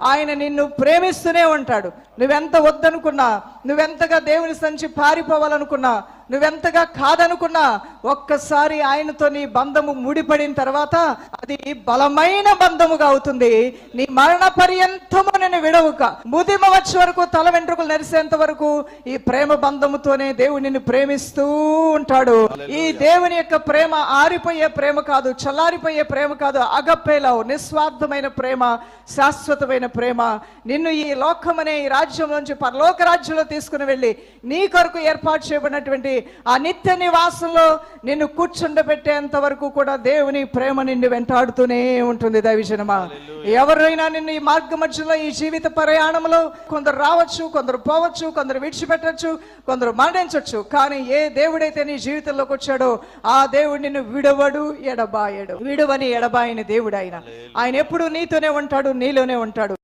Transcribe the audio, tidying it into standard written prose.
ఆయన నిన్ను ప్రేమిస్తూనే ఉంటాడు. నువ్వెంత వద్దనుకున్నా, నువ్వెంతగా దేవుని సంచి పారిపోవాలనుకున్నా, నువ్వెంతగా కాదనుకున్నా, ఒక్కసారి ఆయనతో నీ బంధము ముడిపడిన తర్వాత అది బలమైన బంధముగా అవుతుంది. నీ మరణ పర్యంతము నేను విడవుక, ముదిమ వచ్చే వరకు, తల వెంట్రుకలు నెరిసేంత వరకు ఈ ప్రేమ బంధముతోనే దేవుడు నిన్ను ప్రేమిస్తూ ఉంటాడు. ఈ దేవుని యొక్క ప్రేమ ఆరిపోయే ప్రేమ కాదు, చల్లారిపోయే ప్రేమ కాదు. అగప్పేలవ్, నిస్వార్థమైన ప్రేమ, శాశ్వతమైన ప్రేమ. నిన్ను ఈ లోకమనే ఈ రాజ్యం నుంచి పరలోక రాజ్యంలో తీసుకుని వెళ్ళి నీ కొరకు ఏర్పాటు చేయబడినటువంటి ఆ నిత్య నివాసంలో నిన్ను కూర్చుండబెట్టేంత వరకు కూడా దేవుని ప్రేమ నిన్ను వెంటాడుతూనే ఉంటుంది. దైవజనమా, ఎవరైనా నిన్ను ఈ మార్గ మధ్యలో, ఈ జీవిత ప్రయాణంలో కొందరు రావచ్చు, కొందరు పోవచ్చు, కొందరు విడిచిపెట్టచ్చు, కొందరు మరణించవచ్చు. కానీ ఏ దేవుడైతే నీ జీవితంలోకి వచ్చాడో ఆ దేవుడు నిన్ను విడవడు, ఎడబాయడు. విడువని ఎడబాయని దేవుడు ఆయన. ఆయన ఎప్పుడు నీతోనే ఉంటాడు, నీలోనే ఉంటాడు.